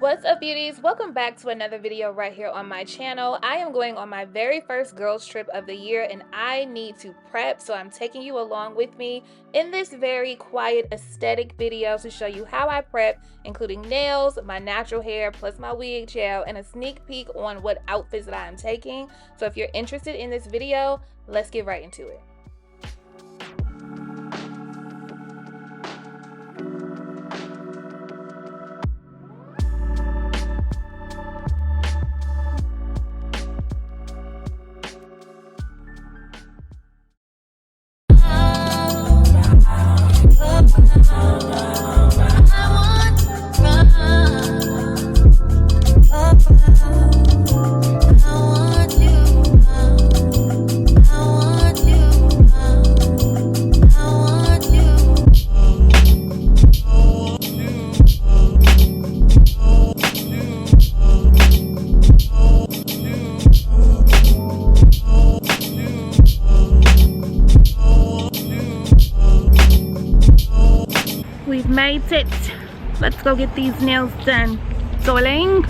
What's up, beauties? Welcome back to another video right here on my channel. I am going on my very first girls trip of the year and I need to prep, so I'm taking you along with me in this very quiet aesthetic video to show you how I prep, including nails, my natural hair, plus my wig gel, and a sneak peek on what outfits that I am taking. So if you're interested in this video, let's get right into it. We've made it. Let's go get these nails done. Darling.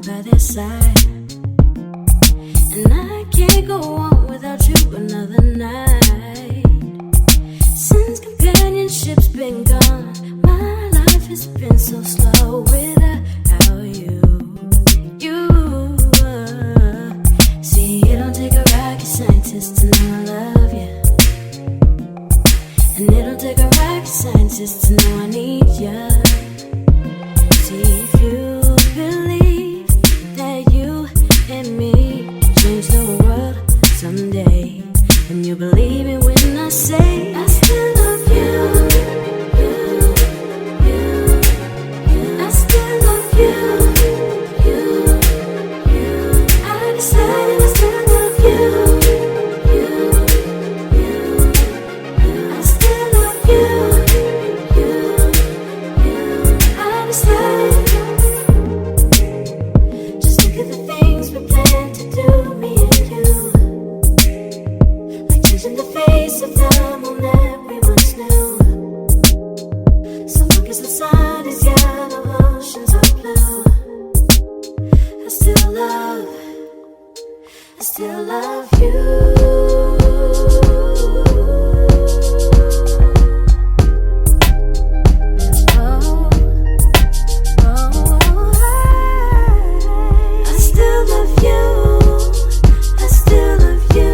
by their side. And I can't go on without you another night. Since companionship's been gone, my life has been so slow without you. See, it don't take a rocket scientist to know I love you. And it don't take a rocket scientist to know I need you. See, if you believe that you and me can change the world someday, and you believe it when I say I still love you. I still love you. I decided I still love you. I still love you. I decided. Just look at the things we plan to do, me and you. Like changing the face of the moon that we once knew. So long as the sun is yellow, oceans are blue. I still love you. Oh, I still love you. I still love you.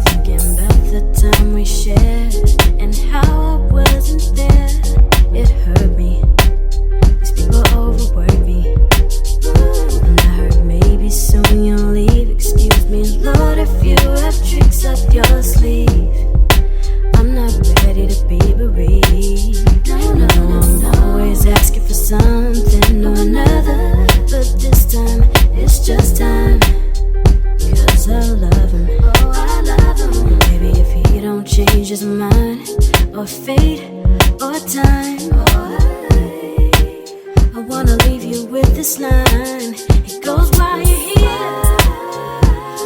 Thinking about the time we shared and how I wasn't there, it hurt me. These people overwork me. And I heard maybe soon you'll leave. Excuse me, Lord, if you have tricks up your sleeve. I'm not ready to be bereaved. No, I'm always asking for something or another, but this time it's just time. 'Cause I love him. Oh, I love him. Maybe if he don't change his mind, or fate, or time, I wanna leave you with this line. It goes while you're here.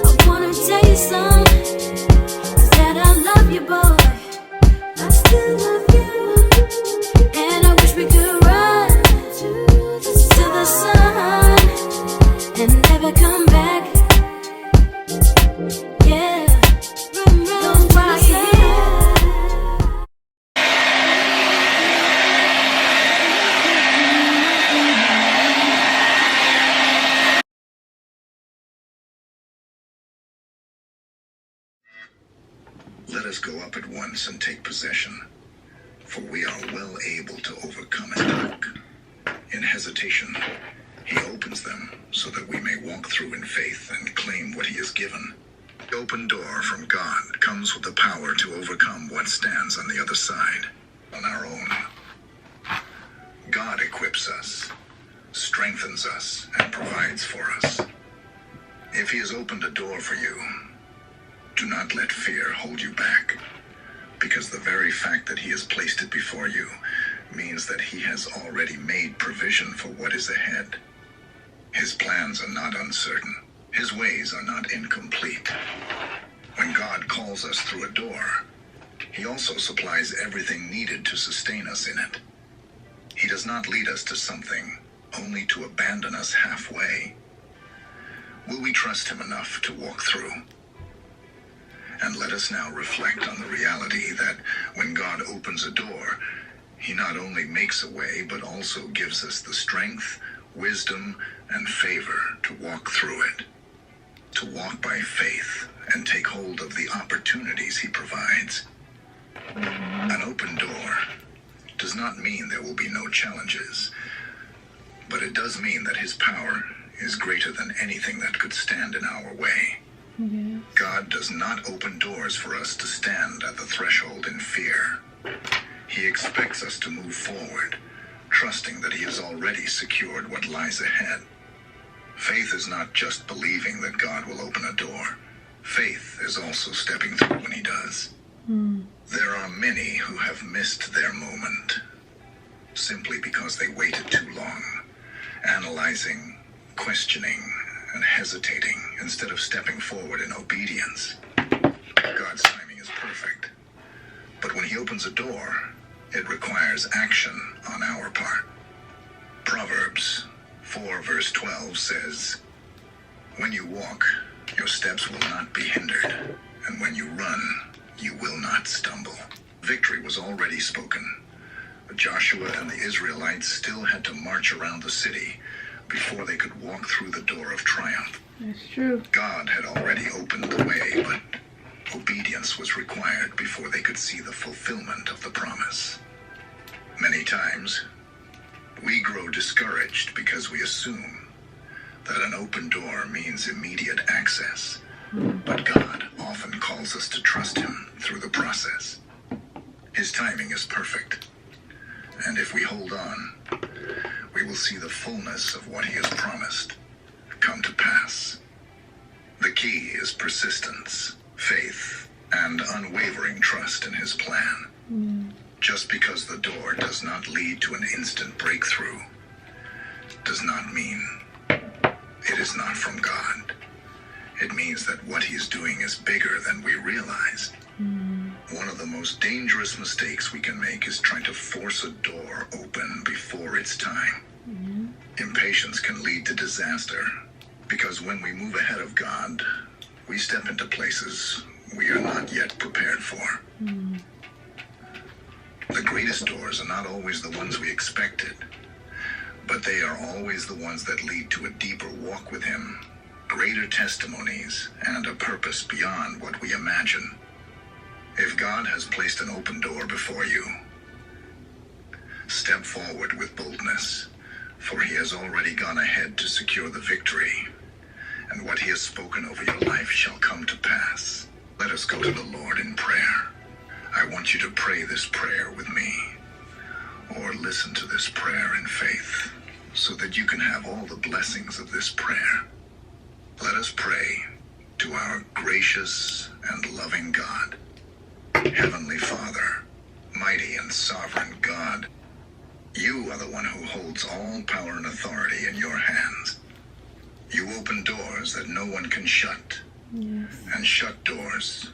I wanna tell you something, 'cause that I love you, boy. I still love you. And I wish we could run to the sun and never come back. Yeah, goes while you're here. Let us go up at once and take possession, for we are well able to overcome it. In hesitation, he opens them so that we may walk through in faith and claim what he has given. The open door from God comes with the power to overcome what stands on the other side, on our own. God equips us, strengthens us, and provides for us. If he has opened a door for you, do not let fear hold you back, because the very fact that he has placed it before you means that he has already made provision for what is ahead. His plans are not uncertain. His ways are not incomplete. When God calls us through a door, he also supplies everything needed to sustain us in it. He does not lead us to something only to abandon us halfway. Will we trust him enough to walk through? And let us now reflect on the reality that when God opens a door, he not only makes a way, but also gives us the strength, wisdom, and favor to walk through it. To walk by faith and take hold of the opportunities he provides. An open door does not mean there will be no challenges, but it does mean that his power is greater than anything that could stand in our way. Yes. God does not open doors for us to stand at the threshold in fear. He expects us to move forward, trusting that he has already secured what lies ahead. Faith is not just believing that God will open a door. Faith is also stepping through when he does. There are many who have missed their moment simply because they waited too long, analyzing, questioning, and hesitating instead of stepping forward in obedience. God's timing is perfect. But when he opens a door, it requires action on our part. Proverbs 4 verse 12 says, "When you walk, your steps will not be hindered, and when you run, you will not stumble." Victory was already spoken, but Joshua and the Israelites still had to march around the city before they could walk through the door of triumph. That's true. God had already opened the way, but obedience was required before they could see the fulfillment of the promise. Many times, we grow discouraged because we assume that an open door means immediate access. But God often calls us to trust Him through the process. His timing is perfect. And if we hold on, we will see the fullness of what He has promised come to pass. The key is persistence, faith, and unwavering trust in His plan. Just because the door does not lead to an instant breakthrough does not mean it is not from God. It means that what He is doing is bigger than we realize. One of the most dangerous mistakes we can make is trying to force a door open before it's time. Impatience can lead to disaster, because when we move ahead of God, we step into places we are not yet prepared for. The greatest doors are not always the ones we expected, but they are always the ones that lead to a deeper walk with Him, greater testimonies, and a purpose beyond what we imagine. If God has placed an open door before you, step forward with boldness, for He has already gone ahead to secure the victory, and what He has spoken over your life shall come to pass. Let us go to the Lord in prayer. I want you to pray this prayer with me, or listen to this prayer in faith, so that you can have all the blessings of this prayer. Let us pray to our gracious and loving God. Heavenly Father, mighty and sovereign God, You are the one who holds all power and authority in Your hands. You open doors that no one can shut, and shut doors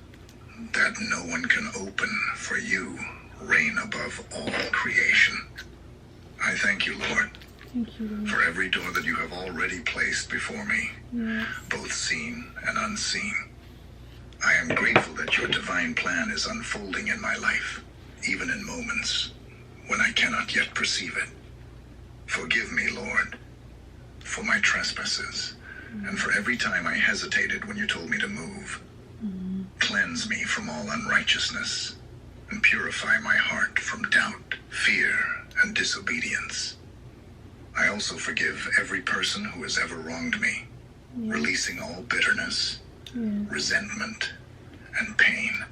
that no one can open, for You reign above all creation. I thank You, Lord, for every door that You have already placed before me, both seen and unseen. I am grateful that Your divine plan is unfolding in my life, even in moments when I cannot yet perceive it. Forgive me, Lord, for my trespasses, and for every time I hesitated when You told me to move. Cleanse me from all unrighteousness, and purify my heart from doubt, fear, and disobedience. I also forgive every person who has ever wronged me, releasing all bitterness, resentment, and pain.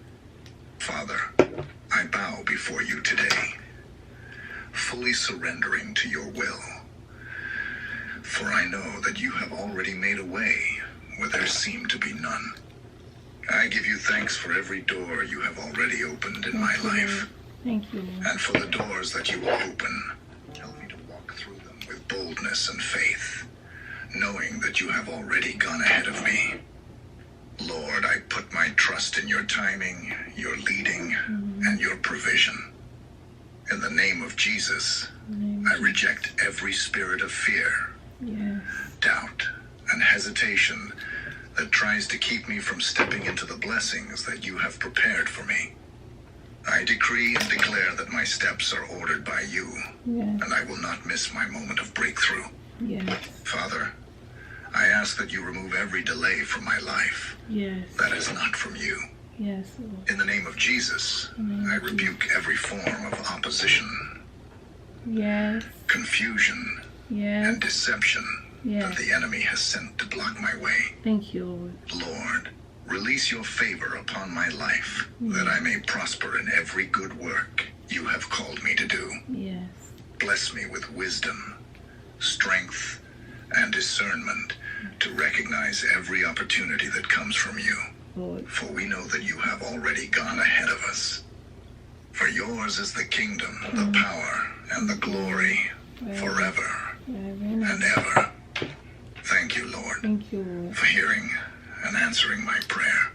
Father, I bow before You today, fully surrendering to Your will, for I know that You have already made a way where there seemed to be none. I give You thanks for every door You have already opened in my life. Thank You, Lord. And for the doors that You will open. Help me to walk through them with boldness and faith, knowing that You have already gone ahead of me. Lord, I put my trust in Your timing, Your leading, and Your provision. In the name of Jesus, I reject every spirit of fear, doubt, and hesitation that tries to keep me from stepping into the blessings that You have prepared for me. I decree and declare that my steps are ordered by You, and I will not miss my moment of breakthrough. Father, I ask that You remove every delay from my life that is not from You. In the name of Jesus, I rebuke every form of opposition, confusion, and deception that the enemy has sent to block my way. Thank You, Lord. Lord, release Your favor upon my life, that I may prosper in every good work You have called me to do. Bless me with wisdom, strength, and discernment to recognize every opportunity that comes from You. For we know that You have already gone ahead of us. For Yours is the kingdom, the power, and the glory, forever and ever. Thank You, Lord, for hearing and answering my prayer.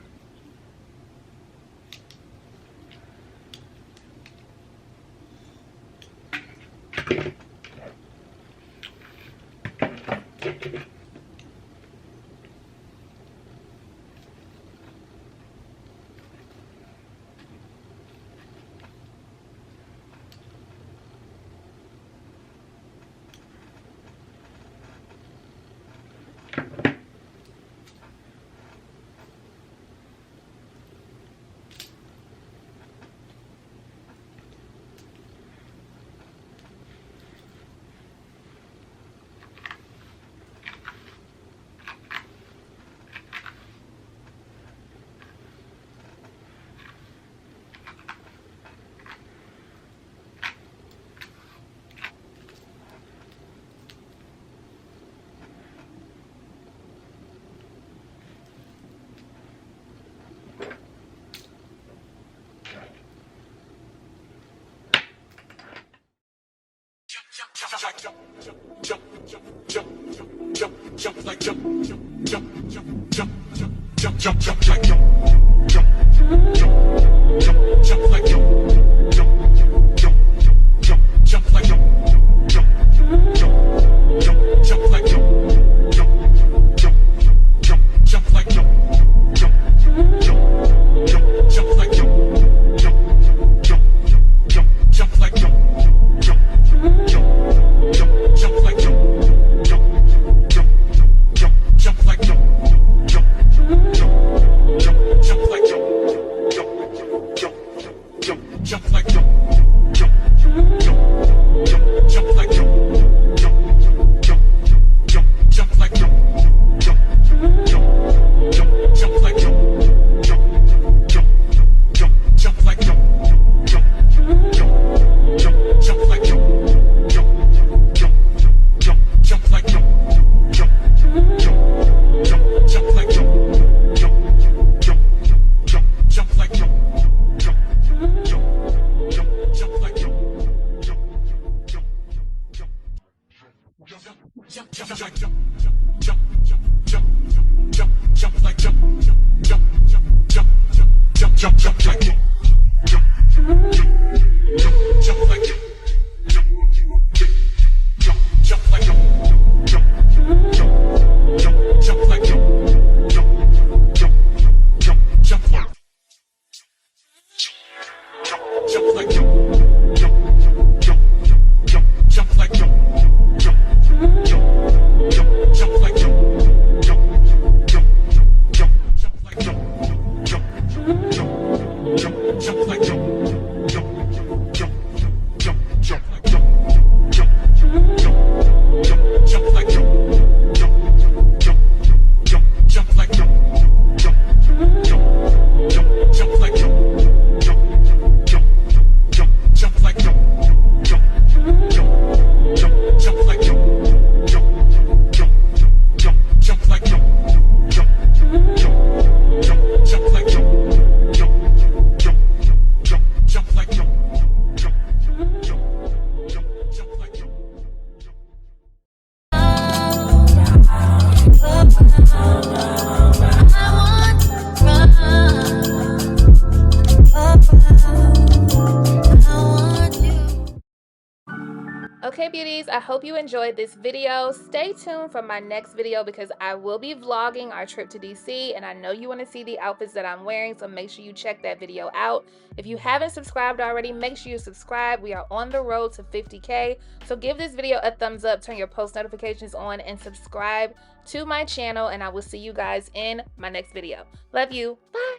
Okay, beauties, I hope you enjoyed this video. Stay tuned for my next video because I will be vlogging our trip to DC, and I know you want to see the outfits that I'm wearing, so make sure you check that video out. If you haven't subscribed already, make sure you subscribe. We are on the road to 50K, so give this video a thumbs up, turn your post notifications on, and subscribe to my channel, and I will see you guys in my next video. Love you. Bye.